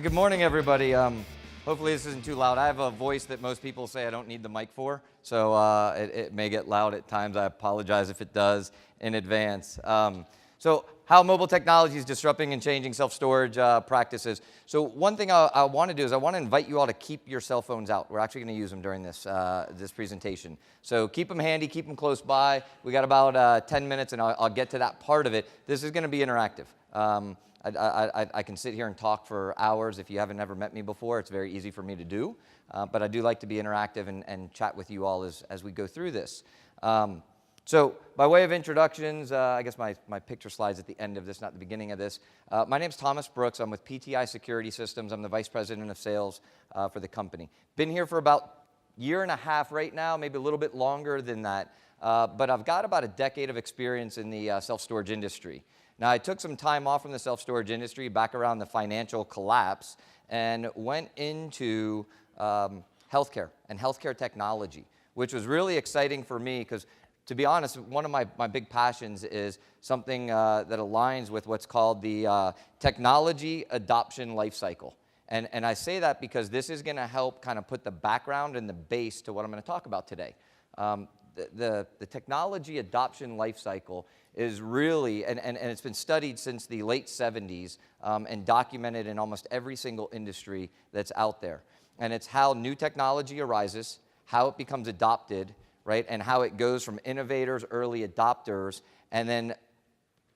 Good morning, everybody. Hopefully this isn't too loud. I have a voice that most people say I don't need the mic for, so it may get loud at times. I apologize if it does in advance. So how mobile technology is disrupting and changing self-storage practices. So one thing I want to do is I want to invite you all to keep your cell phones out. We're actually going to use them during this, this presentation. So keep them handy, keep them close by. We got about 10 minutes, and I'll get to that part of it. This is going to be interactive. I can sit here and talk for hours. If you haven't ever met me before, it's very easy for me to do. But I do like to be interactive and chat with you all as we go through this. So by way of introductions, I guess my picture slide's at the end of this, not the beginning of this. My name's Thomas Brooks. I'm with PTI Security Systems. I'm the Vice President of Sales for the company. Been here for about a year and a half right now, maybe a little bit longer than that. But I've got about a decade of experience in the self-storage industry. Now, I took some time off from the self-storage industry back around the financial collapse and went into healthcare and healthcare technology, which was really exciting for me because, to be honest, one of my big passions is something that aligns with what's called the technology adoption lifecycle. And I say that because this is going to help kind of put the background and the base to what I'm going to talk about today. The technology adoption lifecycle is really, and it's been studied since the late 70s and documented in almost every single industry that's out there. And it's how new technology arises, how it becomes adopted, right, and how it goes from innovators, early adopters, and then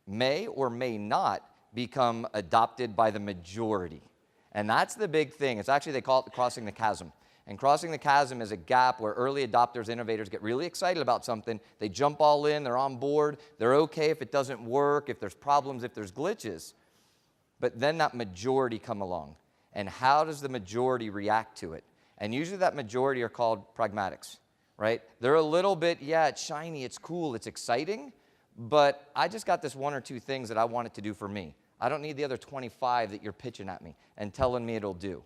may or may not become adopted by the majority. And that's the big thing. It's actually, they call it crossing the chasm. And crossing the chasm is a gap where early adopters, innovators get really excited about something. They jump all in, they're on board, they're okay if it doesn't work, if there's problems, if there's glitches. But then that majority come along. And how does the majority react to it? And usually that majority are called pragmatics, right? They're a little bit, yeah, it's shiny, it's cool, it's exciting, but I just got this one or two things that I want it to do for me. I don't need the other 25 that you're pitching at me and telling me it'll do.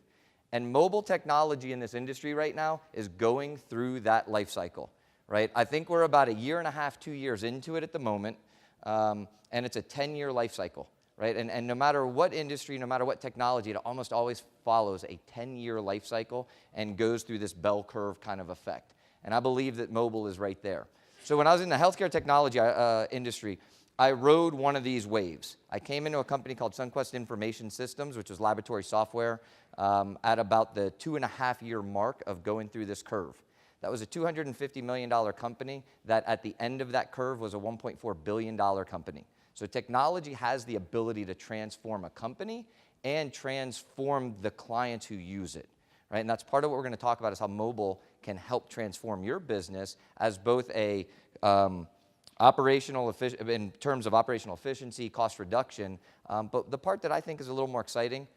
And mobile technology in this industry right now is going through that life cycle, right? I think we're about a year and a half, 2 years into it at the moment, and it's a 10-year life cycle, right? And no matter what industry, no matter what technology, it almost always follows a 10-year life cycle and goes through this bell curve kind of effect. And I believe that mobile is right there. So when I was in the healthcare technology industry, I rode one of these waves. I came into a company called Sunquest Information Systems, which was laboratory software, at about the 2.5-year mark of going through this curve. That was a $250 million company that at the end of that curve was a $1.4 billion company. So technology has the ability to transform a company and transform the clients who use it, right? And that's part of what we're going to talk about is how mobile can help transform your business as both a in terms of operational efficiency, cost reduction, but the part that I think is a little more exciting,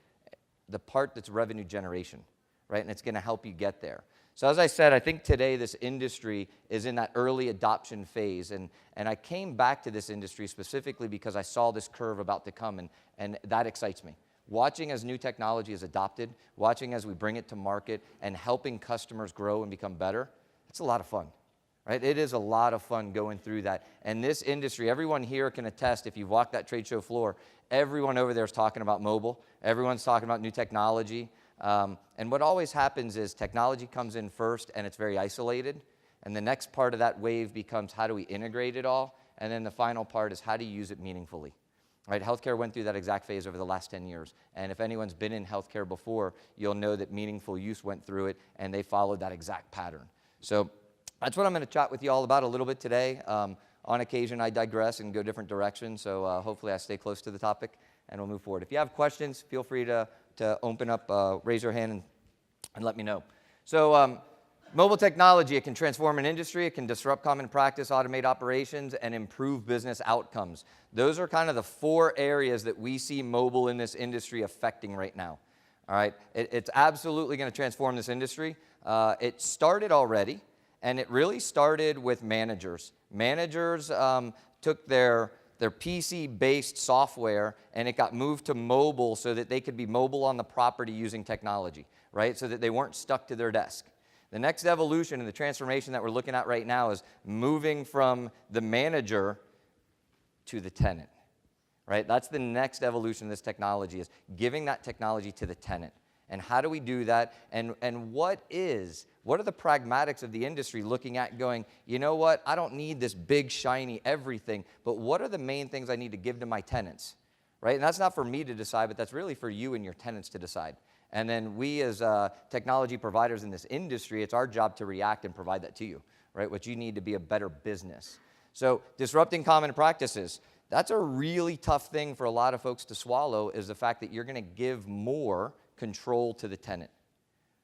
the part that's revenue generation, right? And it's going to help you get there. So as I said, I think today this industry is in that early adoption phase, and I came back to this industry specifically because I saw this curve about to come, and that excites me. Watching as new technology is adopted, watching as we bring it to market, and helping customers grow and become better, it's a lot of fun. Right? It is a lot of fun going through that. And this industry, everyone here can attest, if you've walked that trade show floor, everyone over there is talking about mobile. Everyone's talking about new technology. And what always happens is technology comes in first and it's very isolated. And the next part of that wave becomes how do we integrate it all? And then the final part is how do you use it meaningfully? Right? Healthcare went through that exact phase over the last 10 years. And if anyone's been in healthcare before, you'll know that meaningful use went through it and they followed that exact pattern. So that's what I'm going to chat with you all about a little bit today. On occasion, I digress and go different directions, so hopefully I stay close to the topic, and we'll move forward. If you have questions, feel free to open up, raise your hand, and let me know. So mobile technology, it can transform an industry, it can disrupt common practice, automate operations, and improve business outcomes. Those are kind of the 4 areas that we see mobile in this industry affecting right now. All right, it's absolutely going to transform this industry. It started already. And it really started with managers. Managers took their PC-based software and it got moved to mobile so that they could be mobile on the property using technology, right? So that they weren't stuck to their desk. The next evolution and the transformation that we're looking at right now is moving from the manager to the tenant, right? That's the next evolution of this technology, is giving that technology to the tenant. And how do we do that? And what are the pragmatics of the industry looking at going, you know what, I don't need this big, shiny everything, but what are the main things I need to give to my tenants, right? And that's not for me to decide, but that's really for you and your tenants to decide. And then we as technology providers in this industry, it's our job to react and provide that to you, right? What you need to be a better business. So disrupting common practices. That's a really tough thing for a lot of folks to swallow, is the fact that you're going to give more control to the tenant,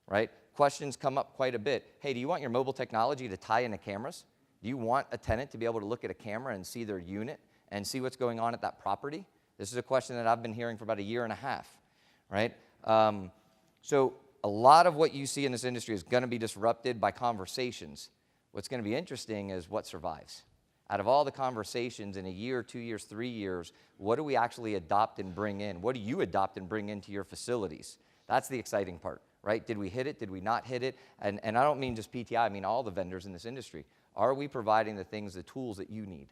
right? Questions come up quite a bit. Hey, do you want your mobile technology to tie into cameras? Do you want a tenant to be able to look at a camera and see their unit and see what's going on at that property? This is a question that I've been hearing for about a year and a half, right? So a lot of what you see in this industry is going to be disrupted by conversations. What's going to be interesting is what survives. Out of all the conversations in a year, 2 years, 3 years, what do we actually adopt and bring in? What do you adopt and bring into your facilities? That's the exciting part, right? Did we hit it? Did we not hit it? And I don't mean just PTI, I mean all the vendors in this industry. Are we providing the things, the tools that you need?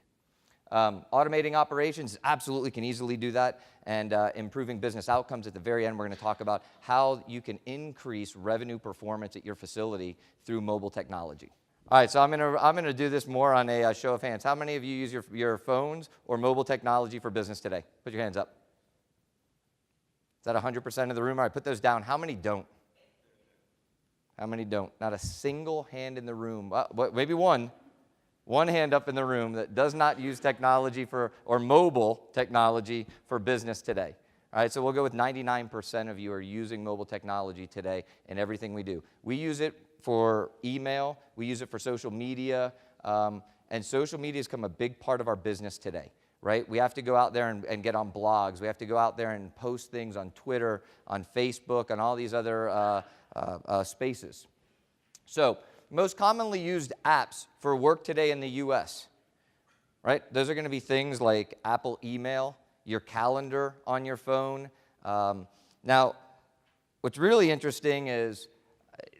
Automating operations, absolutely can easily do that, and improving business outcomes. At the very end, we're going to talk about how you can increase revenue performance at your facility through mobile technology. All right, so I'm gonna do this more on a show of hands. How many of you use your phones or mobile technology for business today? Put your hands up. Is that 100% of the room? All right, put those down. How many don't? How many don't? Not a single hand in the room. Maybe one. One hand up in the room that does not use technology or mobile technology for business today. All right, so we'll go with 99% of you are using mobile technology today in everything we do. We use it for email, we use it for social media, and social media has become a big part of our business today, right? We have to go out there and get on blogs. We have to go out there and post things on Twitter, on Facebook, on all these other spaces. So, most commonly used apps for work today in the US, right? Those are going to be things like Apple email, your calendar on your phone. Now, what's really interesting is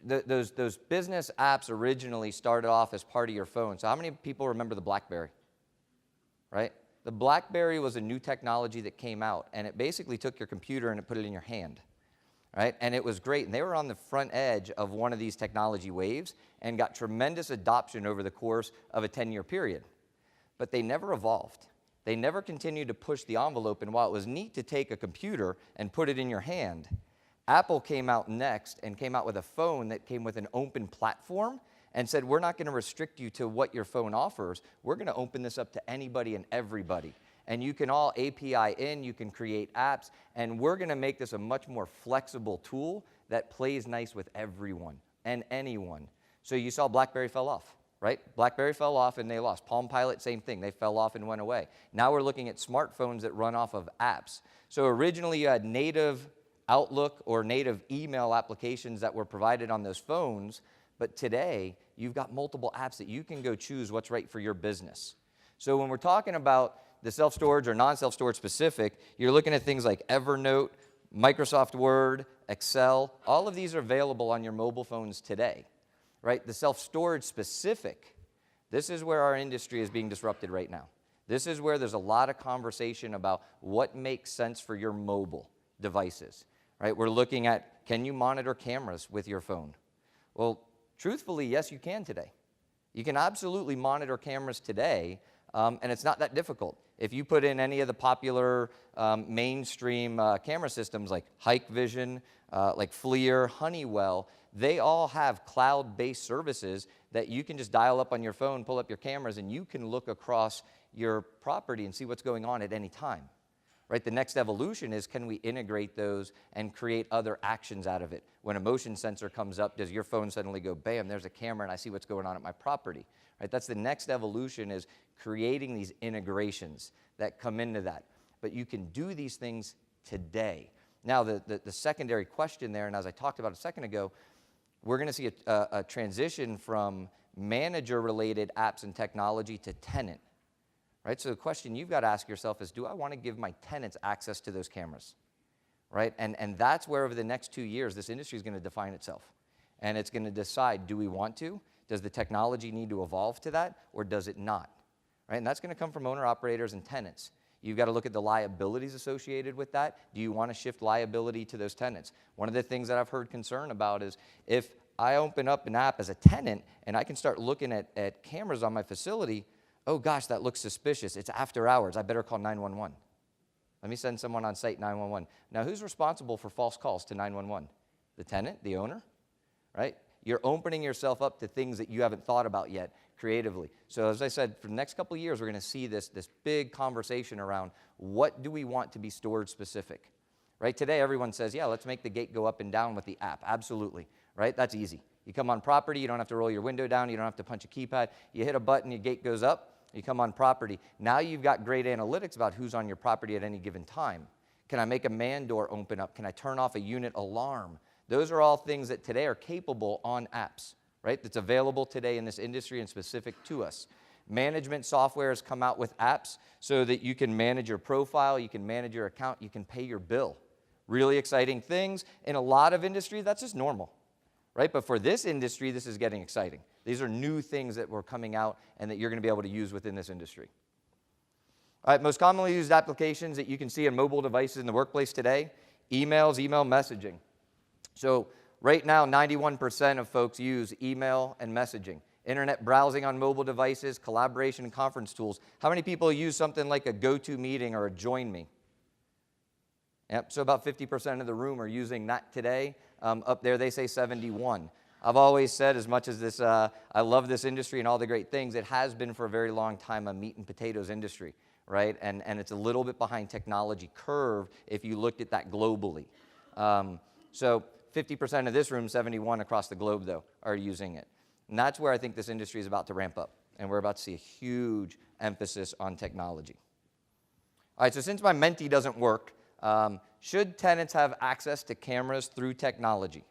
those business apps originally started off as part of your phone. So how many people remember the BlackBerry, right? The BlackBerry was a new technology that came out, and it basically took your computer and it put it in your hand, right? And it was great, and they were on the front edge of one of these technology waves and got tremendous adoption over the course of a 10-year period. But they never evolved. They never continued to push the envelope, and while it was neat to take a computer and put it in your hand, Apple came out next and came out with a phone that came with an open platform and said, we're not going to restrict you to what your phone offers. We're going to open this up to anybody and everybody. And you can all API in, you can create apps, and we're going to make this a much more flexible tool that plays nice with everyone and anyone. So you saw BlackBerry fell off, right? BlackBerry fell off and they lost. Palm Pilot, same thing. They fell off and went away. Now we're looking at smartphones that run off of apps. So originally you had native Outlook or native email applications that were provided on those phones, but today you've got multiple apps that you can go choose what's right for your business. So when we're talking about the self-storage or non-self-storage specific, you're looking at things like Evernote, Microsoft Word, Excel. All of these are available on your mobile phones today, right? The self-storage specific, this is where our industry is being disrupted right now. This is where there's a lot of conversation about what makes sense for your mobile devices, right? We're looking at, can you monitor cameras with your phone? Well, truthfully, yes, you can today. You can absolutely monitor cameras today, and it's not that difficult. If you put in any of the popular mainstream camera systems like Hikvision, like FLIR, Honeywell, they all have cloud-based services that you can just dial up on your phone, pull up your cameras, and you can look across your property and see what's going on at any time. Right? The next evolution is, can we integrate those and create other actions out of it? When a motion sensor comes up, does your phone suddenly go, bam, there's a camera and I see what's going on at my property? Right? That's the next evolution, is creating these integrations that come into that. But you can do these things today. Now, the secondary question there, and as I talked about a second ago, we're going to see a transition from manager-related apps and technology to tenant. Right? So the question you've got to ask yourself is, do I want to give my tenants access to those cameras? Right? And that's where over the next 2 years, this industry is going to define itself. And it's going to decide, do we want to? Does the technology need to evolve to that, or does it not? Right? And that's going to come from owner-operators and tenants. You've got to look at the liabilities associated with that. Do you want to shift liability to those tenants? One of the things that I've heard concern about is if I open up an app as a tenant and I can start looking at cameras on my facility, oh gosh, that looks suspicious. It's after hours. I better call 911. Let me send someone on site 911. Now, who's responsible for false calls to 911? The tenant, the owner, right? You're opening yourself up to things that you haven't thought about yet creatively. So as I said, for the next couple of years, we're going to see this big conversation around what do we want to be storage specific, right? Today, everyone says, yeah, let's make the gate go up and down with the app. Absolutely, right? That's easy. You come on property, you don't have to roll your window down, you don't have to punch a keypad. You hit a button, your gate goes up, you come on property. Now you've got great analytics about who's on your property at any given time. Can I make a man door open up? Can I turn off a unit alarm? Those are all things that today are capable on apps, right? That's available today in this industry and specific to us. Management software has come out with apps so that you can manage your profile, you can manage your account, you can pay your bill. Really exciting things. In a lot of industries, that's just normal, right? But for this industry, this is getting exciting. These are new things that were coming out and that you're going to be able to use within this industry. All right, most commonly used applications that you can see in mobile devices in the workplace today, emails, email messaging. So right now, 91% of folks use email and messaging. Internet browsing on mobile devices, collaboration and conference tools. How many people use something like a GoToMeeting or a Join Me? Yep, so about 50% of the room are using that today. Up there, they say 71. I've always said, as much as this, I love this industry and all the great things, it has been for a very long time a meat and potatoes industry, right? And it's a little bit behind technology curve if you looked at that globally. So 50% of this room, 71 across the globe, though, are using it. And that's where I think this industry is about to ramp up. And we're about to see a huge emphasis on technology. All right, so since my Menti doesn't work, should tenants have access to cameras through technology?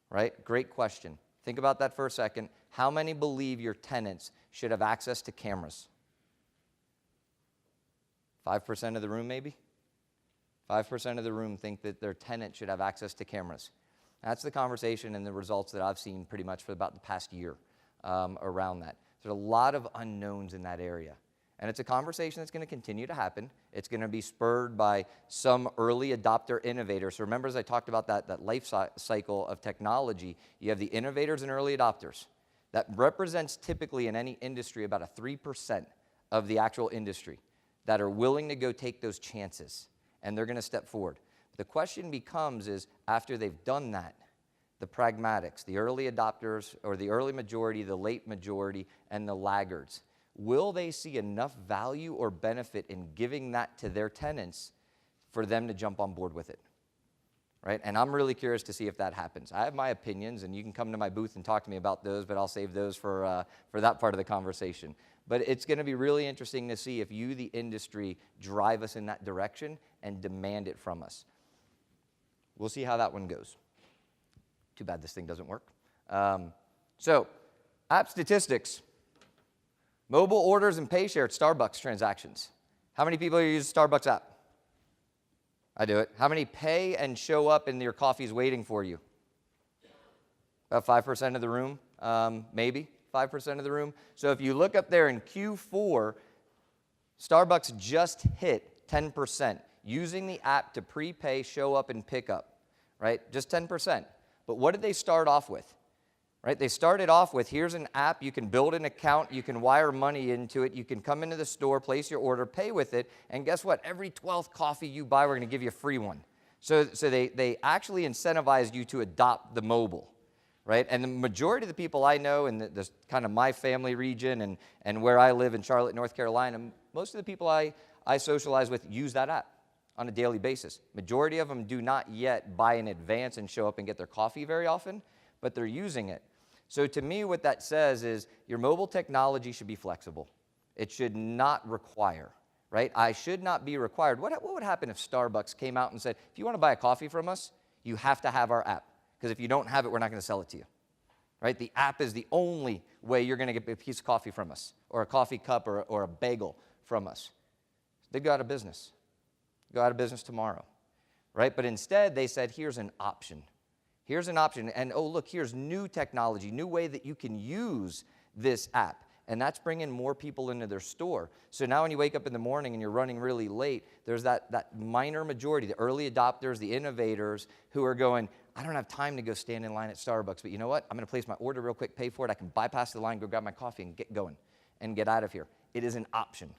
Right? Great question. Think about that for a second. How many believe your tenants should have access to cameras? 5% of the room, maybe? 5% of the room think that their tenant should have access to cameras. That's the conversation and the results that I've seen pretty much for about the past year around that. There's a lot of unknowns in that area. And it's a conversation that's going to continue to happen. It's going to be spurred by some early adopter innovators. So remember, as I talked about that life cycle of technology, you have the innovators and early adopters. That represents typically in any industry about a 3% of the actual industry that are willing to go take those chances. And they're going to step forward. The question becomes is, after they've done that, the pragmatics, the early adopters, or the early majority, the late majority, and the laggards, will they see enough value or benefit in giving that to their tenants for them to jump on board with it, right? And I'm really curious to see if that happens. I have my opinions, and you can come to my booth and talk to me about those, but I'll save those for that part of the conversation. But it's going to be really interesting to see if you, the industry, drive us in that direction and demand it from us. We'll see how that one goes. Too bad this thing doesn't work. So, app statistics. Mobile orders and pay share at Starbucks transactions. How many people use the Starbucks app? I do it. How many pay and show up and your coffee's waiting for you? About 5% of the room, maybe 5% of the room. So if you look up there in Q4, Starbucks just hit 10% using the app to prepay, show up, and pick up, right? Just 10%. But what did they start off with? Right? They started off with, here's an app, you can build an account, you can wire money into it, you can come into the store, place your order, pay with it, and guess what? Every 12th coffee you buy, we're going to give you a free one. So they actually incentivized you to adopt the mobile, right? And the majority of the people I know in the kind of my family region and where I live in Charlotte, North Carolina, most of the people I socialize with use that app on a daily basis. Majority of them do not yet buy in advance and show up and get their coffee very often, but they're using it. So to me, what that says is your mobile technology should be flexible. It should not require, right? I should not be required. What would happen if Starbucks came out and said, if you want to buy a coffee from us, you have to have our app, because if you don't have it, we're not going to sell it to you, right? The app is the only way you're going to get a piece of coffee from us, or a coffee cup, or a bagel from us. They'd go out of business. Go out of business tomorrow, right? But instead, they said, here's an option. Here's an option, and oh, look, here's new technology, new way that you can use this app. and that's bringing more people into their store. So now when you wake up in the morning and you're running really late, there's that minor majority, the early adopters, the innovators, who are going, I don't have time to go stand in line at Starbucks, but you know what? I'm going to place my order real quick, pay for it. I can bypass the line, go grab my coffee, and get going and get out of here. It is an option,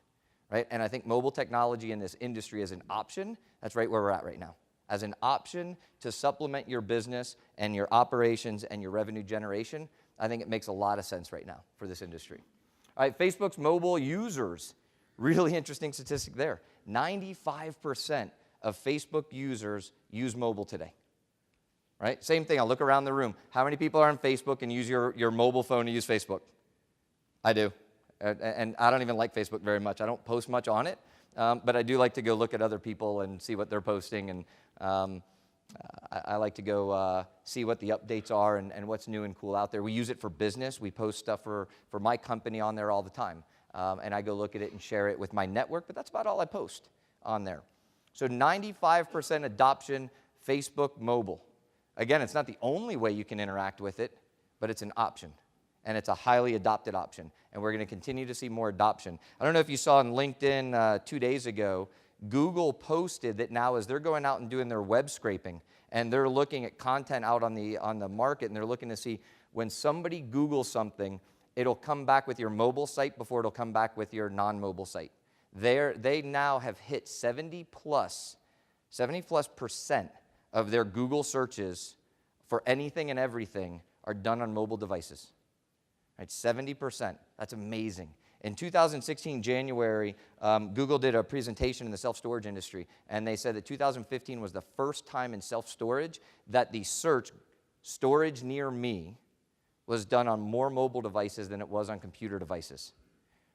right? And I think mobile technology in this industry is an option. That's right where we're at right now. As an option to supplement your business and your operations and your revenue generation, I think it makes a lot of sense right now for this industry. All right, Facebook's mobile users, really interesting statistic there. 95% of Facebook users use mobile today, right? Same thing, I'll look around the room. How many people are on Facebook and use your mobile phone to use Facebook? I do, and I don't even like Facebook very much. I don't post much on it, but I do like to go look at other people and see what they're posting, and I like to go see what the updates are and what's new and cool out there. We use it for business. We post stuff for my company on there all the time. And I go look at it and share it with my network, but that's about all I post on there. So 95% adoption, Facebook mobile. Again, it's not the only way you can interact with it, but it's an option. And it's a highly adopted option. And we're going to continue to see more adoption. I don't know if you saw on LinkedIn 2 days ago, Google posted that now as they're going out and doing their web scraping and they're looking at content out on the market, and they're looking to see when somebody Googles something, it'll come back with your mobile site before it'll come back with your non-mobile site. They now have hit 70+% of their Google searches for anything and everything are done on mobile devices. Right, 70%. That's amazing. In 2016, January, Google did a presentation in the self-storage industry, and they said that 2015 was the first time in self-storage that the search, storage near me, was done on more mobile devices than it was on computer devices.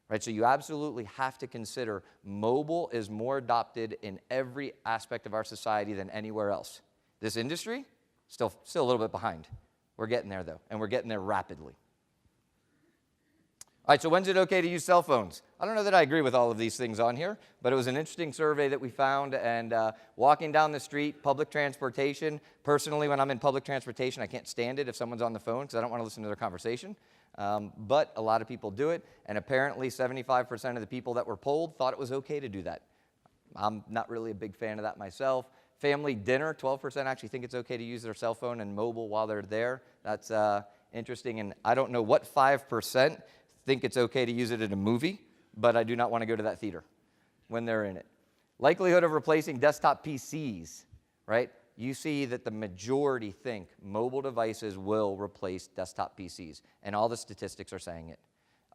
Right, so you absolutely have to consider mobile is more adopted in every aspect of our society than anywhere else. This industry, still a little bit behind. We're getting there, though, and we're getting there rapidly. All right, so when's it okay to use cell phones? I don't know that I agree with all of these things on here, but it was an interesting survey that we found, and walking down the street, public transportation, personally, when I'm in public transportation, I can't stand it if someone's on the phone because I don't want to listen to their conversation, but a lot of people do it, and apparently 75% of the people that were polled thought it was okay to do that. I'm not really a big fan of that myself. Family dinner, 12% actually think it's okay to use their cell phone and mobile while they're there. That's interesting, and I don't know what 5% think it's okay to use it at a movie, but I do not want to go to that theater when they're in it. Likelihood of replacing desktop PCs, right? You see that the majority think mobile devices will replace desktop PCs, and all the statistics are saying it.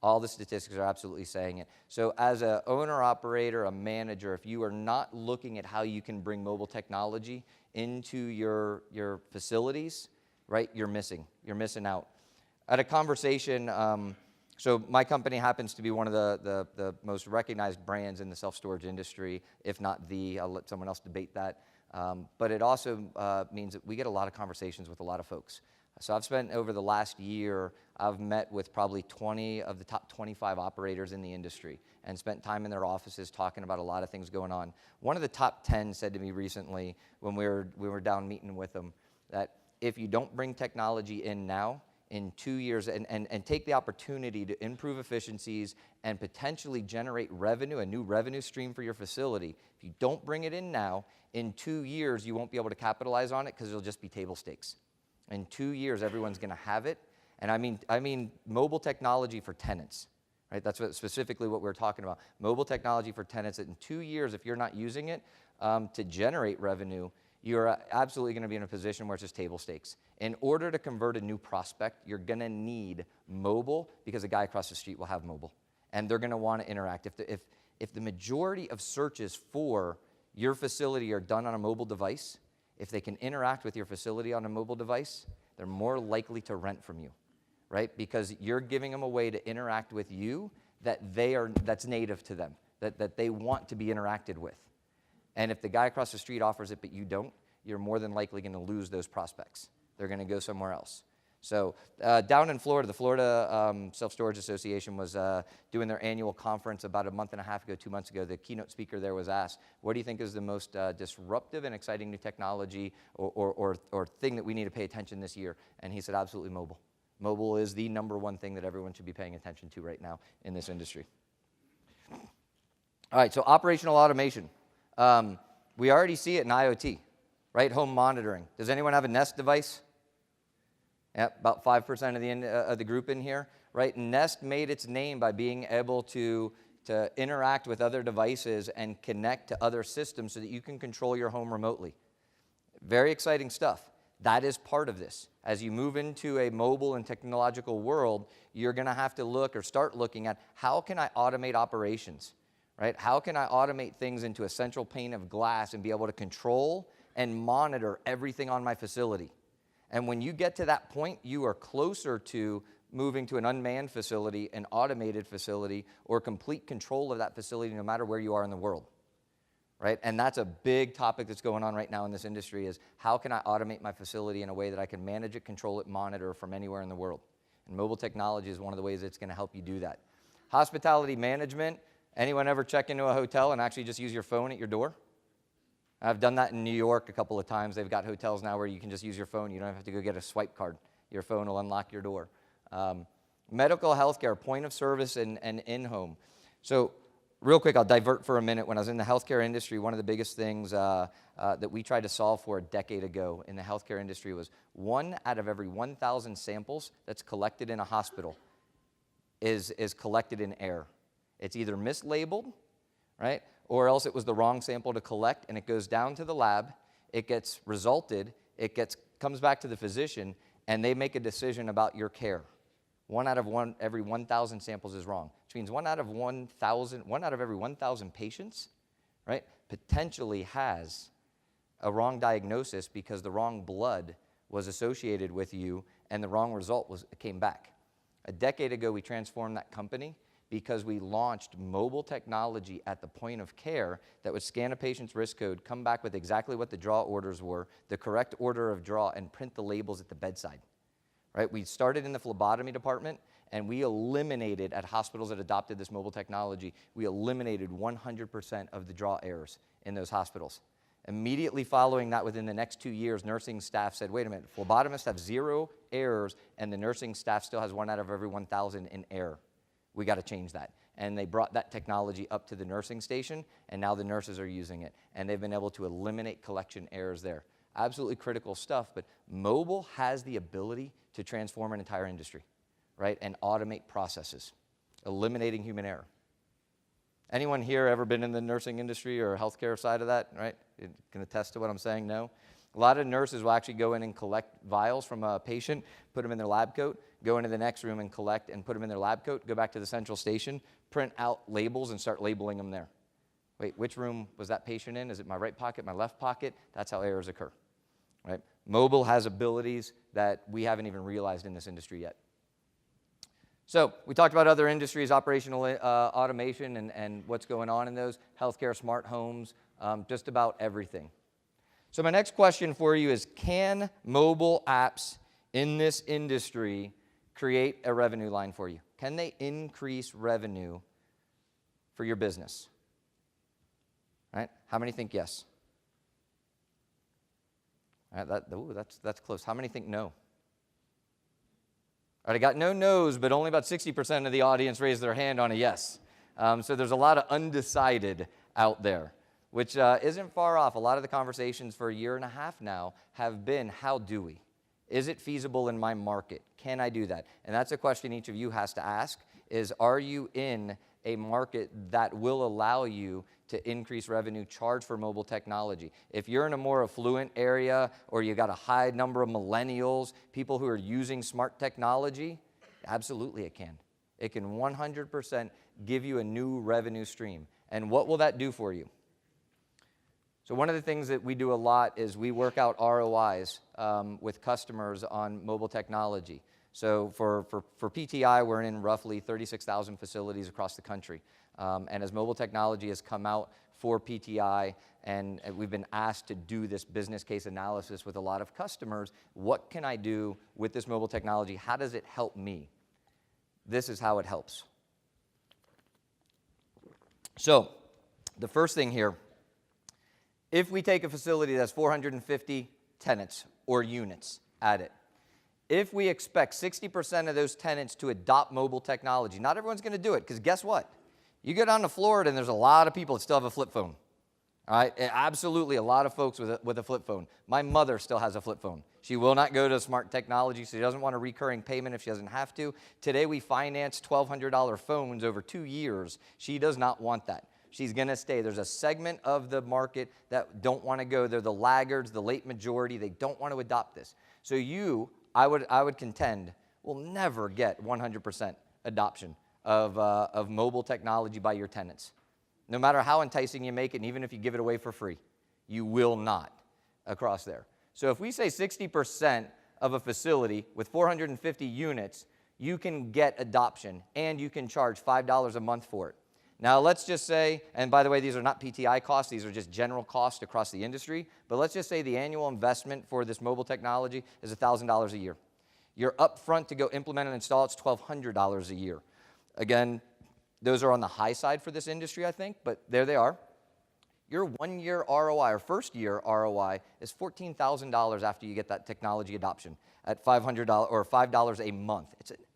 All the statistics are absolutely saying it. So as an owner, operator, a manager, if you are not looking at how you can bring mobile technology into your facilities, right, you're missing out. I had a conversation, so my company happens to be one of the most recognized brands in the self-storage industry, if not the. I'll let someone else debate that. But it also means that we get a lot of conversations with a lot of folks. So I've spent over the last year, I've met with probably 20 of the top 25 operators in the industry and spent time in their offices talking about a lot of things going on. One of the top 10 said to me recently when we were down meeting with them that if you don't bring technology in now, in 2 years, and take the opportunity to improve efficiencies and potentially generate revenue, a new revenue stream for your facility. If you don't bring it in now, in 2 years, you won't be able to capitalize on it because it'll just be table stakes. In 2 years, everyone's going to have it. And I mean mobile technology for tenants, right? That's specifically what we're talking about. Mobile technology for tenants that in 2 years, if you're not using it to generate revenue, you're absolutely going to be in a position where it's just table stakes. In order to convert a new prospect, you're going to need mobile because a guy across the street will have mobile, and they're going to want to interact. If the majority of searches for your facility are done on a mobile device, if they can interact with your facility on a mobile device, they're more likely to rent from you, right? Because you're giving them a way to interact with you that's native to them, that they want to be interacted with. And if the guy across the street offers it but you don't, you're more than likely going to lose those prospects. They're going to go somewhere else. So down in Florida, the Florida Self-Storage Association was doing their annual conference about a month and a half ago, 2 months ago. The keynote speaker there was asked, what do you think is the most disruptive and exciting new technology or thing that we need to pay attention this year? And he said, absolutely mobile. Mobile is the number one thing that everyone should be paying attention to right now in this industry. All right, so operational automation. We already see it in IoT, right? Home monitoring. Does anyone have a Nest device? Yeah, about 5% of the group in here, right? Nest made its name by being able to interact with other devices and connect to other systems so that you can control your home remotely. Very exciting stuff. That is part of this. As you move into a mobile and technological world, you're going to have to look or start looking at how can I automate operations, right? How can I automate things into a central pane of glass and be able to control and monitor everything on my facility? And when you get to that point, you are closer to moving to an unmanned facility, an automated facility, or complete control of that facility no matter where you are in the world, right? And that's a big topic that's going on right now in this industry is how can I automate my facility in a way that I can manage it, control it, monitor from anywhere in the world? And mobile technology is one of the ways it's going to help you do that. Hospitality management. Anyone ever check into a hotel and actually just use your phone at your door? I've done that in New York a couple of times. They've got hotels now where you can just use your phone. You don't have to go get a swipe card. Your phone will unlock your door. Medical healthcare, point of service, and in-home. So real quick, I'll divert for a minute. When I was in the healthcare industry, one of the biggest things that we tried to solve for a decade ago in the healthcare industry was 1 out of every 1,000 samples that's collected in a hospital is collected in air. It's either mislabeled, right? Or else it was the wrong sample to collect, and it goes down to the lab, it gets resulted, comes back to the physician, and they make a decision about your care. 1 out of every 1,000 samples is wrong, which means 1 out of every 1,000 patients, right, potentially has a wrong diagnosis because the wrong blood was associated with you and the wrong result came back. A decade ago, we transformed that company because we launched mobile technology at the point of care that would scan a patient's risk code, come back with exactly what the draw orders were, the correct order of draw, and print the labels at the bedside. Right? We started in the phlebotomy department, and we eliminated, at hospitals that adopted this mobile technology, we eliminated 100% of the draw errors in those hospitals. Immediately following that, within the next 2 years, nursing staff said, wait a minute, phlebotomists have 0 errors, and the nursing staff still has 1 out of every 1,000 in error. We got to change that. And they brought that technology up to the nursing station, and now the nurses are using it. And they've been able to eliminate collection errors there. Absolutely critical stuff, but mobile has the ability to transform an entire industry, right? And automate processes, eliminating human error. Anyone here ever been in the nursing industry or healthcare side of that, right? You can attest to what I'm saying, no? A lot of nurses will actually go in and collect vials from a patient, put them in their lab coat, go into the next room and collect and put them in their lab coat, go back to the central station, print out labels and start labeling them there. Wait, which room was that patient in? Is it my right pocket, my left pocket? That's how errors occur, right? Mobile has abilities that we haven't even realized in this industry yet. So we talked about other industries, operational automation and what's going on in those, healthcare, smart homes, just about everything. So my next question for you is, can mobile apps in this industry create a revenue line for you? Can they increase revenue for your business? Right? How many think yes? All right, that's close. How many think no? All right, I got no no's, but only about 60% of the audience raised their hand on a yes. So there's a lot of undecided out there, which isn't far off. A lot of the conversations for a year and a half now have been, how do we? Is it feasible in my market? Can I do that? And that's a question each of you has to ask, is are you in a market that will allow you to increase revenue, charge for mobile technology? If you're in a more affluent area or you got a high number of millennials, people who are using smart technology, absolutely it can. It can 100% give you a new revenue stream. And what will that do for you? So one of the things that we do a lot is we work out ROIs with customers on mobile technology. So for PTI, we're in roughly 36,000 facilities across the country. And as mobile technology has come out for PTI, and we've been asked to do this business case analysis with a lot of customers, what can I do with this mobile technology? How does it help me? This is how it helps. So the first thing here, if we take a facility that's 450 tenants or units at it, If we expect 60% of those tenants to adopt mobile technology, not everyone's going to do it, because guess what? You go down to Florida and there's a lot of people that still have a flip phone. All right, absolutely a lot of folks with a flip phone. My mother still has a flip phone. She will not go to smart technology, so she doesn't want a recurring payment if she doesn't have to. Today we finance $1,200 phones over 2 years. She does not want that. She's going to stay. There's a segment of the market that don't want to go. They're the laggards, the late majority. They don't want to adopt this. So I would contend, will never get 100% adoption of mobile technology by your tenants. No matter how enticing you make it, and even if you give it away for free, you will not across there. So if we say 60% of a facility with 450 units, you can get adoption, and you can charge $5 a month for it. Now let's just say, and by the way, these are not PTI costs, these are just general costs across the industry, but let's just say the annual investment for this mobile technology is $1,000 a year. You're upfront to go implement and install, it's $1,200 a year. Again, those are on the high side for this industry, I think, but there they are. Your 1 year ROI, or first year ROI, is $14,000 after you get that technology adoption at $500 or $5 a month.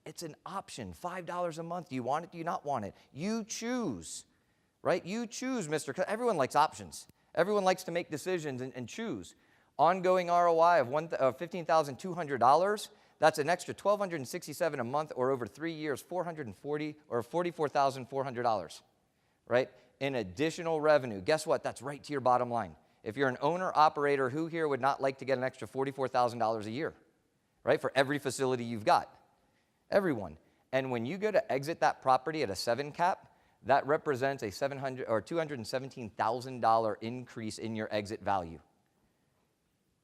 It's an option, $5 a month. Do you want it? Do you not want it? You choose, right? You choose, Mr. Everyone likes options. Everyone likes to make decisions and choose. Ongoing ROI of $15,200. That's an extra $1,267 a month, or over 3 years, $440 or $44,400, right? In additional revenue. Guess what? That's right to your bottom line. If you're an owner-operator, who here would not like to get an extra $44,000 a year, right, for every facility you've got? Everyone. And when you go to exit that property at a 7 cap, that represents a $700 or $217,000 increase in your exit value,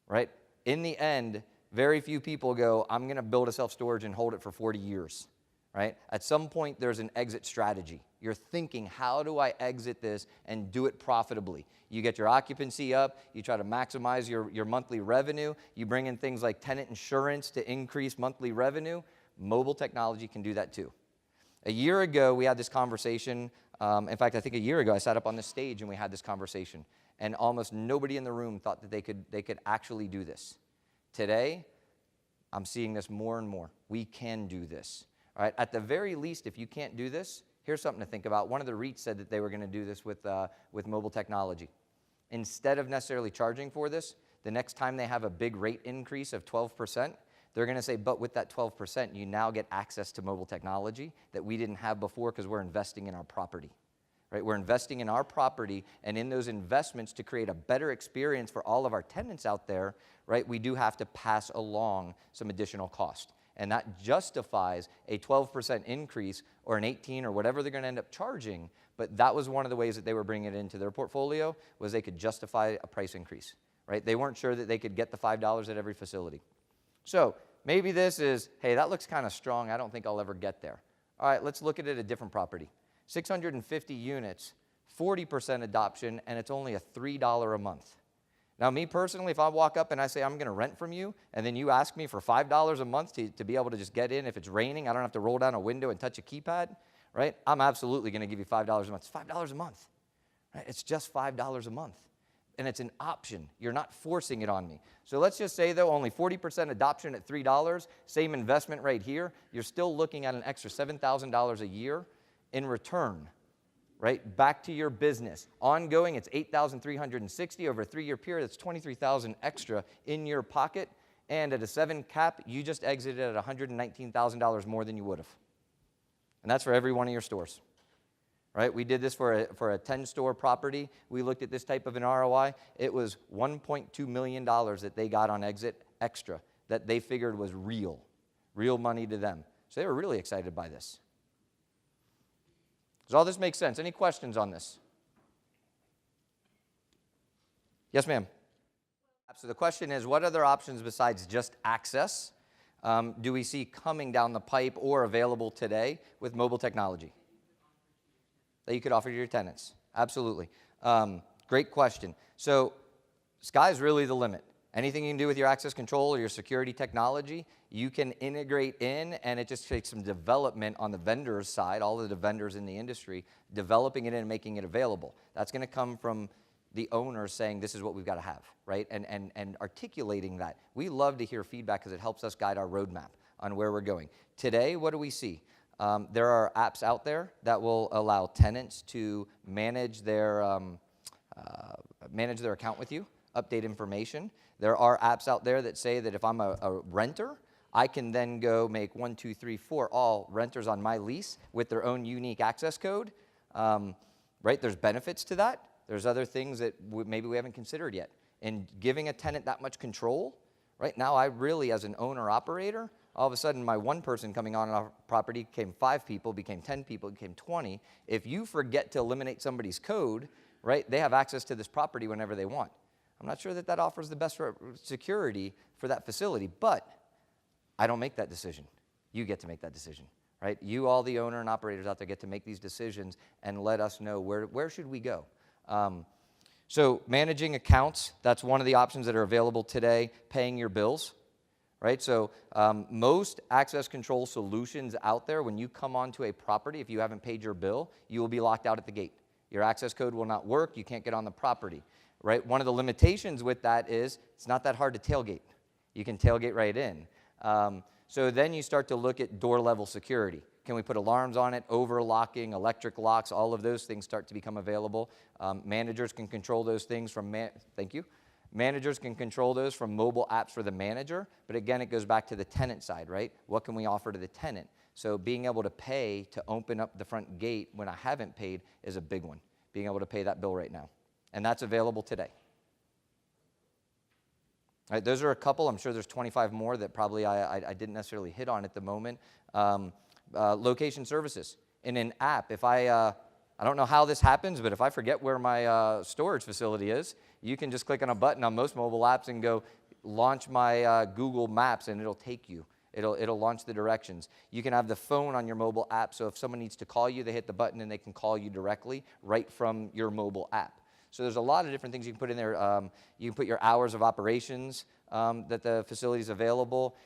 right? In the end, very few people go, I'm going to build a self-storage and hold it for 40 years, right? At some point, there's an exit strategy. You're thinking, how do I exit this and do it profitably? You get your occupancy up, you try to maximize your monthly revenue, you bring in things like tenant insurance to increase monthly revenue. Mobile technology can do that too. A year ago, we had this conversation. In fact, I think a year ago, I sat up on the stage and we had this conversation, and almost nobody in the room thought that they could actually do this. Today, I'm seeing this more and more. We can do this. All right? At the very least, if you can't do this, here's something to think about. One of the REITs said that they were going to do this with mobile technology. Instead of necessarily charging for this, the next time they have a big rate increase of 12%, they're going to say, but with that 12%, you now get access to mobile technology that we didn't have before because we're investing in our property. Right? We're investing in our property, and in those investments to create a better experience for all of our tenants out there, right, we do have to pass along some additional cost. And that justifies a 12% increase or an 18 or whatever they're going to end up charging, but that was one of the ways that they were bringing it into their portfolio, was they could justify a price increase. Right? They weren't sure that they could get the $5 at every facility. So maybe this is, hey, that looks kind of strong. I don't think I'll ever get there. All right, let's look at it a different property. 650 units, 40% adoption, and it's only a $3 a month. Now, me personally, if I walk up and I say I'm going to rent from you, and then you ask me for $5 a month to be able to just get in, if it's raining, I don't have to roll down a window and touch a keypad, right? I'm absolutely going to give you $5 a month. It's $5 a month, right? It's just $5 a month, and it's an option. You're not forcing it on me. So let's just say, though, only 40% adoption at $3, same investment right here, you're still looking at an extra $7,000 a year in return, right, back to your business. Ongoing, it's $8,360 over a 3-year period. That's $23,000 extra in your pocket. And at a 7 cap, you just exited at $119,000 more than you would have. And that's for every one of your stores, right? We did this for a 10-store property. We looked at this type of an ROI. It was $1.2 million that they got on exit extra that they figured was real money to them. So they were really excited by this. Does all this make sense? Any questions on this? Yes, ma'am. So the question is, what other options besides just access do we see coming down the pipe or available today with mobile technology that you could offer to your tenants? Absolutely. Great question. So sky's really the limit. Anything you can do with your access control or your security technology, you can integrate in, and it just takes some development on the vendor's side, all of the vendors in the industry, developing it and making it available. That's going to come from the owners saying this is what we've got to have, right? And articulating that. We love to hear feedback because it helps us guide our roadmap on where we're going. Today, what do we see? There are apps out there that will allow tenants to manage their account with you, update information. There are apps out there that say that if I'm a renter, I can then go make 1, 2, 3, 4 all renters on my lease with their own unique access code. Right? There's benefits to that. There's other things that maybe we haven't considered yet. And giving a tenant that much control, right now I really, as an owner-operator, all of a sudden my one person coming on our property became 5 people, became 10 people, became 20. If you forget to eliminate somebody's code, right, they have access to this property whenever they want. I'm not sure that that offers the best security for that facility, but I don't make that decision. You get to make that decision, right? You, all the owner and operators out there, get to make these decisions and let us know where should we go. So managing accounts, that's one of the options that are available today. Paying your bills, right? So most access control solutions out there, when you come onto a property, if you haven't paid your bill, you will be locked out at the gate. Your access code will not work. You can't get on the property, right? One of the limitations with that is it's not that hard to tailgate. You can tailgate right in. So then you start to look at door level security. Can we put alarms on it, overlocking, electric locks, all of those things start to become available. Managers can control those things from, thank you. Managers can control those from mobile apps for the manager, but again, it goes back to the tenant side, right? What can we offer to the tenant? So being able to pay to open up the front gate when I haven't paid is a big one. Being able to pay that bill right now. And that's available today. All right, those are a couple. I'm sure there's 25 more that probably I didn't necessarily hit on at the moment. Location services. In an app, if I don't know how this happens, but if I forget where my storage facility is, you can just click on a button on most mobile apps and go launch my Google Maps, and it'll take you. It'll launch the directions. You can have the phone on your mobile app, so if someone needs to call you, they hit the button and they can call you directly right from your mobile app. So there's a lot of different things you can put in there. You can put your hours of operations that the facility is available.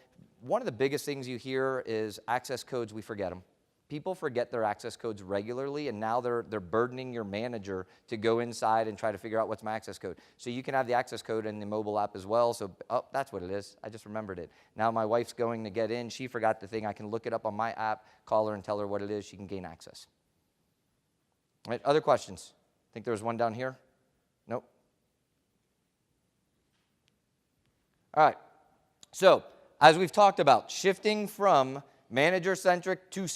One of the biggest things you hear is access codes, we forget them. People forget their access codes regularly, and now they're burdening your manager to go inside and try to figure out what's my access code. So you can have the access code in the mobile app as well. So, oh, that's what it is. I just remembered it. Now my wife's going to get in. She forgot the thing. I can look it up on my app, call her and tell her what it is. She can gain access. All right, other questions? I think there was one down here. Nope. All right. So, as we've talked about, shifting from manager-centric to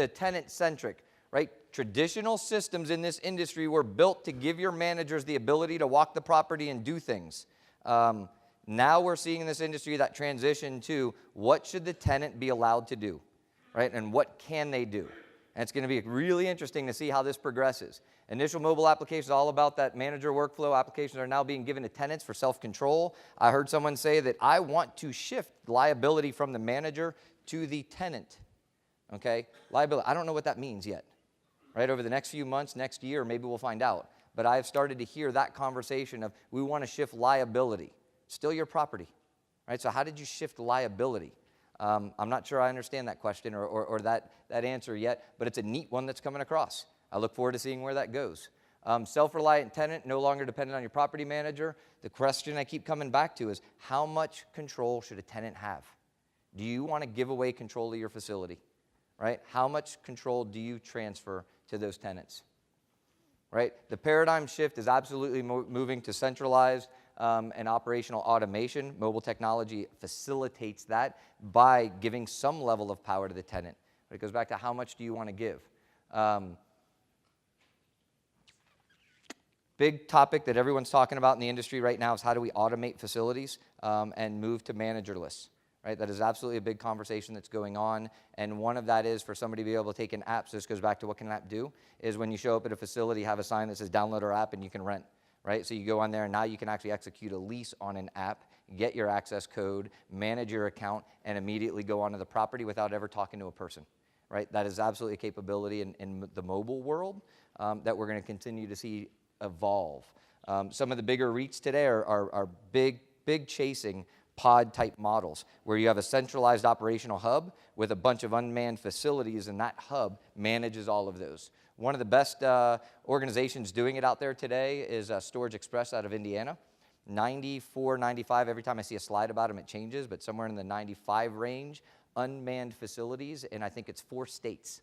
tenant-centric, right? Traditional systems in this industry were built to give your managers the ability to walk the property and do things. Now we're seeing in this industry that transition to what should the tenant be allowed to do, right? And what can they do? And it's going to be really interesting to see how this progresses. Initial mobile applications, all about that manager workflow. Applications are now being given to tenants for self-control. I heard someone say that I want to shift liability from the manager to the tenant. Okay? Liability. I don't know what that means yet. Right? Over the next few months, next year, maybe we'll find out. But I've started to hear that conversation of we want to shift liability. Still your property. Right? So how did you shift liability? I'm not sure I understand that question or that answer yet, but it's a neat one that's coming across. I look forward to seeing where that goes. Self-reliant tenant, no longer dependent on your property manager. The question I keep coming back to is how much control should a tenant have? Do you want to give away control of your facility? Right? How much control do you transfer to those tenants? Right? The paradigm shift is absolutely moving to centralized and operational automation. Mobile technology facilitates that by giving some level of power to the tenant. But it goes back to how much do you want to give? Big topic that everyone's talking about in the industry right now is how do we automate facilities and move to managerless. Right? That is absolutely a big conversation that's going on, and one of that is for somebody to be able to take an app, so this goes back to what can an app do, is when you show up at a facility, have a sign that says download our app and you can rent. Right? So you go on there and now you can actually execute a lease on an app, get your access code, manage your account, and immediately go onto the property without ever talking to a person. Right? That is absolutely a capability in the mobile world that we're going to continue to see evolve. Some of the bigger REITs today are big chasing pod type models where you have a centralized operational hub with a bunch of unmanned facilities, and that hub manages all of those. One of the best organizations doing it out there today is Storage Express out of Indiana. 94, 95, every time I see a slide about them, it changes, but somewhere in the 95 range, unmanned facilities, and I think it's 4 states.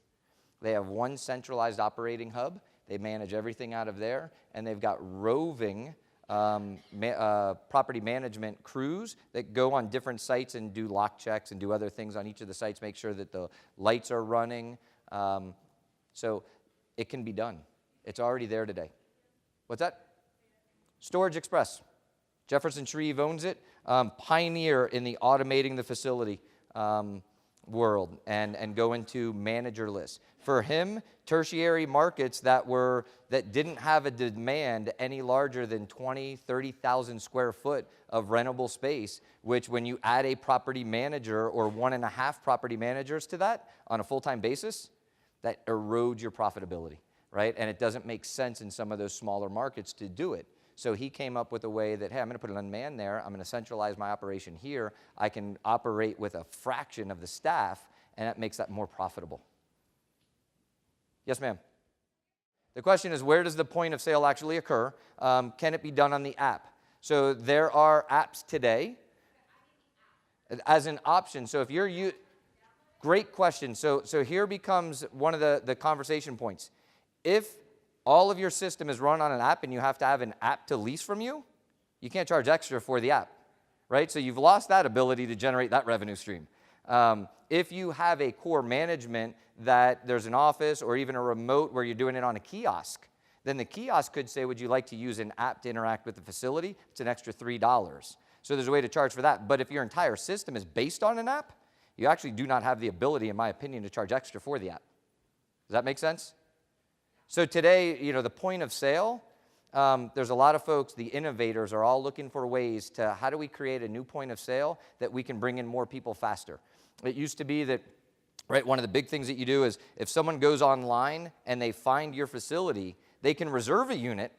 They have one centralized operating hub. They manage everything out of there, and they've got roving property management crews that go on different sites and do lock checks and do other things on each of the sites, make sure that the lights are running. So it can be done. It's already there today. What's that? Storage Express. Jefferson Shreve owns it. Pioneer in the automating the facility world and go into managerless. For him, tertiary markets that didn't have a demand any larger than 20, 30,000 square foot of rentable space, which when you add a property manager or 1.5 property managers to that on a full-time basis, that erodes your profitability, right? And it doesn't make sense in some of those smaller markets to do it. So he came up with a way that, hey, I'm going to put an unmanned there. I'm going to centralize my operation here. I can operate with a fraction of the staff, and that makes that more profitable. Yes, ma'am. The question is, where does the point of sale actually occur? Can it be done on the app? So there are apps today as an option. So if you're great question. So here becomes one of the conversation points. If all of your system is run on an app and you have to have an app to lease from you, you can't charge extra for the app, right? So you've lost that ability to generate that revenue stream. If you have a core management that there's an office or even a remote where you're doing it on a kiosk, then the kiosk could say, would you like to use an app to interact with the facility? It's an extra $3. So there's a way to charge for that. But if your entire system is based on an app, you actually do not have the ability, in my opinion, to charge extra for the app. Does that make sense? So today, the point of sale, there's a lot of folks, the innovators are all looking for ways to, how do we create a new point of sale that we can bring in more people faster? It used to be that, right, one of the big things that you do is if someone goes online and they find your facility, they can reserve a unit,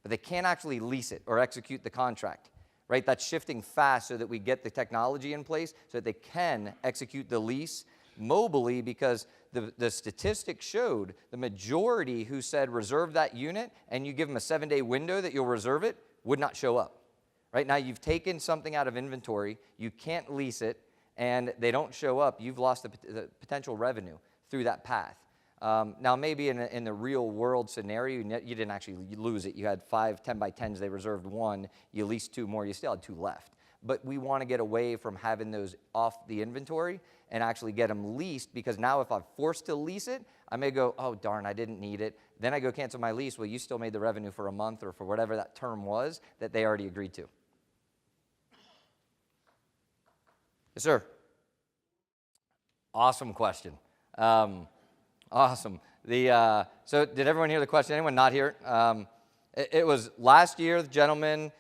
but they can't actually lease it or execute the contract, right? That's shifting fast so that we get the technology in place so that they can execute the lease mobily, because the statistics showed the majority who said reserve that unit and you give them a 7-day window that you'll reserve it would not show up. Right now you've taken something out of inventory, you can't lease it, and they don't show up, you've lost the potential revenue through that path. Now maybe in the real world scenario, you didn't actually lose it. You had 5 10x10s, they reserved 1, you leased 2 more, you still had 2 left. But we want to get away from having those off the inventory and actually get them leased, because now if I'm forced to lease it, I may go, oh, darn, I didn't need it. Then I go cancel my lease. Well, you still made the revenue for a month or for whatever that term was that they already agreed to. Yes, sir. Awesome question. Awesome. So did everyone hear the question? Anyone not hear it? It was last year, the gentleman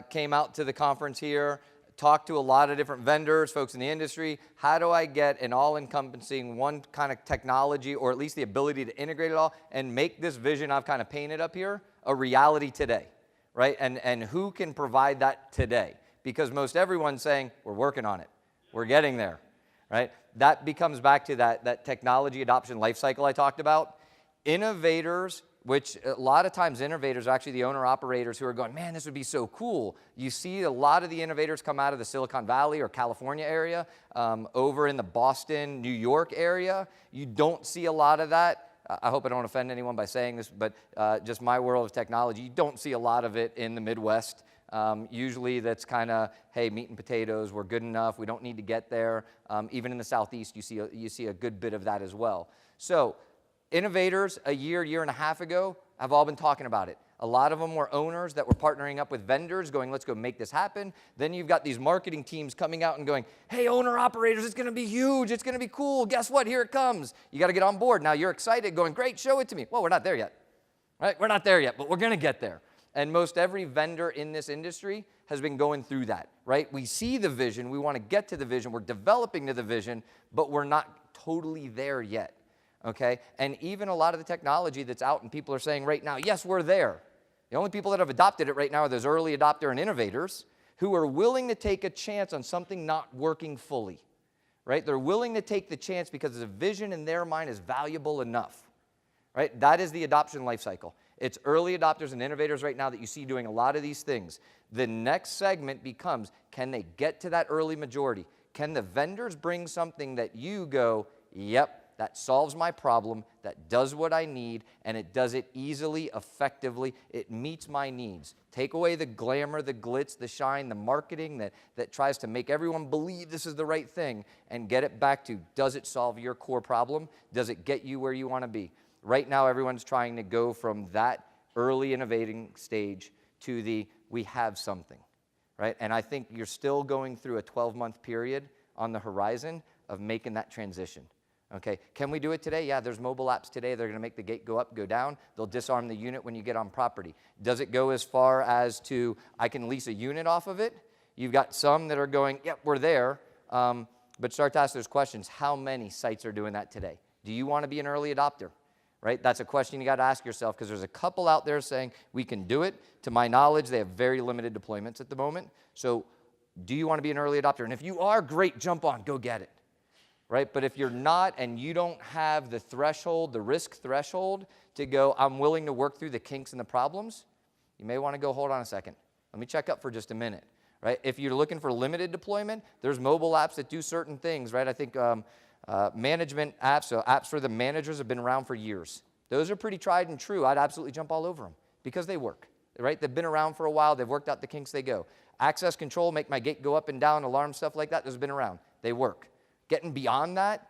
came out to the conference here, talked to a lot of different vendors, folks in the industry. How do I get an all-encompassing one kind of technology, or at least the ability to integrate it all and make this vision I've kind of painted up here a reality today, right? And who can provide that today? Because most everyone's saying, we're working on it. We're getting there, right? That becomes back to that technology adoption lifecycle I talked about. Innovators, which a lot of times innovators are actually the owner-operators who are going, man, this would be so cool. You see a lot of the innovators come out of the Silicon Valley or California area, over in the Boston, New York area. You don't see a lot of that. I hope I don't offend anyone by saying this, but just my world of technology, you don't see a lot of it in the Midwest. Usually that's kind of, hey, meat and potatoes, we're good enough, we don't need to get there. Even in the Southeast, you see a good bit of that as well. So innovators a year and a half ago have all been talking about it. A lot of them were owners that were partnering up with vendors going, let's go make this happen. Then you've got these marketing teams coming out and going, hey, owner-operators, it's going to be huge. It's going to be cool. Guess what? Here it comes. You got to get on board. Now you're excited going, great, show it to me. Well, we're not there yet. Right? We're not there yet, but we're going to get there. And most every vendor in this industry has been going through that, right? We see the vision. We want to get to the vision. We're developing to the vision, but we're not totally there yet. Okay, and even a lot of the technology that's out and people are saying right now, yes, we're there. The only people that have adopted it right now are those early adopter and innovators who are willing to take a chance on something not working fully, right? They're willing to take the chance because the vision in their mind is valuable enough, right? That is the adoption life cycle. It's early adopters and innovators right now that you see doing a lot of these things. The next segment becomes, can they get to that early majority? Can the vendors bring something that you go, yep, that solves my problem, that does what I need, and it does it easily, effectively, it meets my needs. Take away the glamour, the glitz, the shine, the marketing that tries to make everyone believe this is the right thing, and get it back to, does it solve your core problem? Does it get you where you want to be? Right now, everyone's trying to go from that early innovating stage to the, we have something, right? And I think you're still going through a 12-month period on the horizon of making that transition. Okay, can we do it today? Yeah, there's mobile apps today. They're going to make the gate go up, go down. They'll disarm the unit when you get on property. Does it go as far as to, I can lease a unit off of it? You've got some that are going, yep, we're there. But start to ask those questions. How many sites are doing that today? Do you want to be an early adopter? Right? That's a question you got to ask yourself, because there's a couple out there saying, we can do it. To my knowledge, they have very limited deployments at the moment. So do you want to be an early adopter? And if you are, great, jump on, go get it. Right? But if you're not and you don't have the threshold, the risk threshold to go, I'm willing to work through the kinks and the problems, you may want to go, hold on a second. Let me check up for just a minute. Right? If you're looking for limited deployment, there's mobile apps that do certain things. Right? I think management apps, so apps for the managers have been around for years. Those are pretty tried and true. I'd absolutely jump all over them because they work. Right? They've been around for a while. They've worked out the kinks, they go. Access control, make my gate go up and down, alarm, stuff like that, those have been around. They work. Getting beyond that,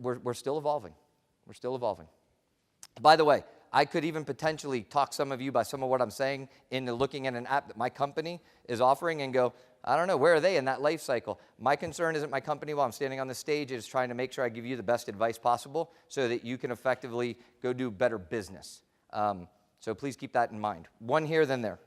we're still evolving. We're still evolving. By the way, I could even potentially talk some of you by some of what I'm saying into looking at an app that my company is offering and go, I don't know, where are they in that life cycle? My concern isn't my company while I'm standing on the stage. It's trying to make sure I give you the best advice possible so that you can effectively go do better business. So please keep that in mind. One here, then there.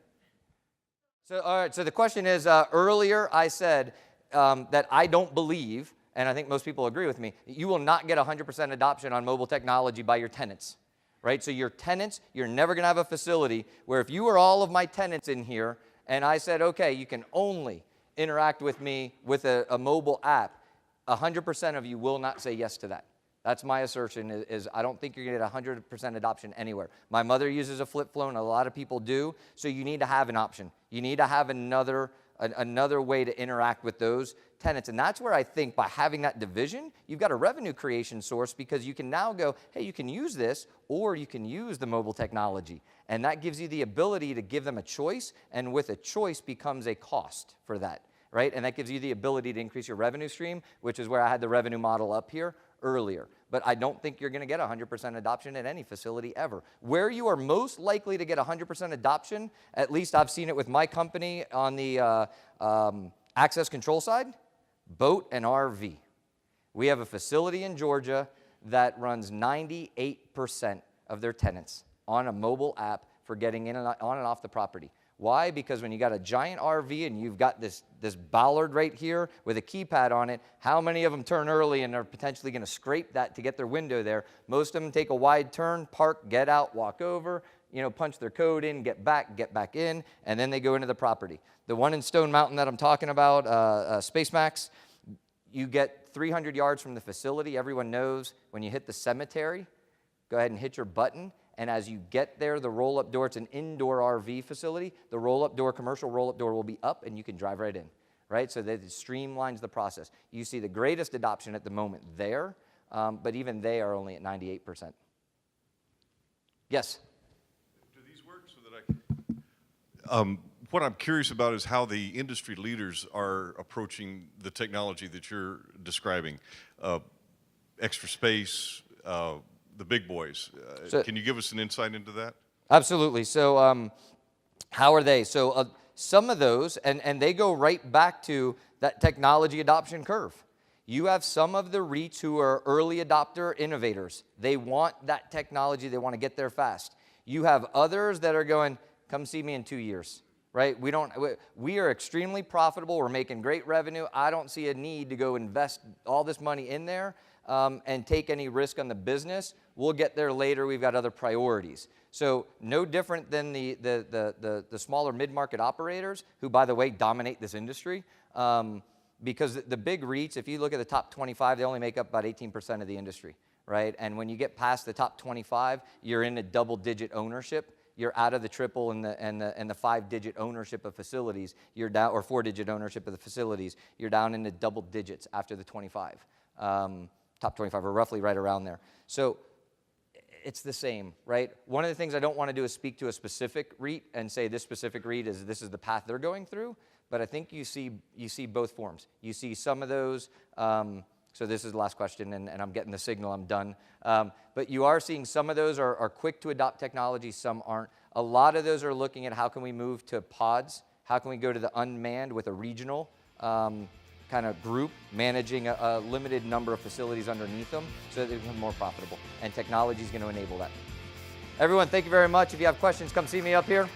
So, all right, so the question is, earlier I said, that I don't believe, and I think most people agree with me, you will not get 100% adoption on mobile technology by your tenants, right? So your tenants, you're never going to have a facility where if you were all of my tenants in here and I said, okay, you can only interact with me with a mobile app, 100% of you will not say yes to that. That's my assertion, is I don't think you're going to get 100% adoption anywhere. My mother uses a flip phone, a lot of people do, so you need to have an option. You need to have another way to interact with those tenants. And that's where I think by having that division, you've got a revenue creation source, because you can now go, hey, you can use this, or you can use the mobile technology. And that gives you the ability to give them a choice, and with a choice becomes a cost for that, right? And that gives you the ability to increase your revenue stream, which is where I had the revenue model up here earlier. But I don't think you're going to get 100% adoption at any facility ever. Where you are most likely to get 100% adoption, at least I've seen it with my company on the access control side, boat and RV. We have a facility in Georgia that runs 98% of their tenants on a mobile app for getting in and on and off the property. Why? Because when you got a giant RV and you've got this bollard right here with a keypad on it, how many of them turn early and are potentially going to scrape that to get their window there? Most of them take a wide turn, park, get out, walk over, punch their code in, get back in, and then they go into the property. The one in Stone Mountain that I'm talking about, Space Max, you get 300 yards from the facility. Everyone knows when you hit the cemetery, go ahead and hit your button. And as you get there, the roll-up door, it's an indoor RV facility, the roll-up door, commercial roll-up door will be up and you can drive right in, right? So that it streamlines the process. You see the greatest adoption at the moment there, but even they are only at 98%. Yes? Do these work so that I can... what I'm curious about is how the industry leaders are approaching the technology that you're describing. Extra space, the big boys. Can you give us an insight into that? Absolutely. So how are they? So some of those, and they go right back to that technology adoption curve. You have some of the REITs who are early adopter innovators. They want that technology. They want to get there fast. You have others that are going, come see me in 2 years. Right? We are extremely profitable. We're making great revenue. I don't see a need to go invest all this money in there and take any risk on the business. We'll get there later. We've got other priorities. So no different than the smaller mid-market operators who, by the way, dominate this industry. Because the big REITs, if you look at the top 25, they only make up about 18% of the industry. right? And when you get past the top 25, you're in a double-digit ownership. You're out of the triple and the 5-digit ownership of facilities. You're down, or 4-digit ownership of the facilities. You're down in the double digits after the 25. Top 25 are roughly right around there. So it's the same, right? One of the things I don't want to do is speak to a specific REIT and say this specific REIT this is the path they're going through. But I think you see both forms. You see some of those. So this is the last question, and I'm getting the signal I'm done. But you are seeing some of those are quick to adopt technology, some aren't. A lot of those are looking at how can we move to pods, how can we go to the unmanned with a regional kind of group managing a limited number of facilities underneath them so that they become more profitable. And technology is going to enable that. Everyone, thank you very much. If you have questions, come see me up here.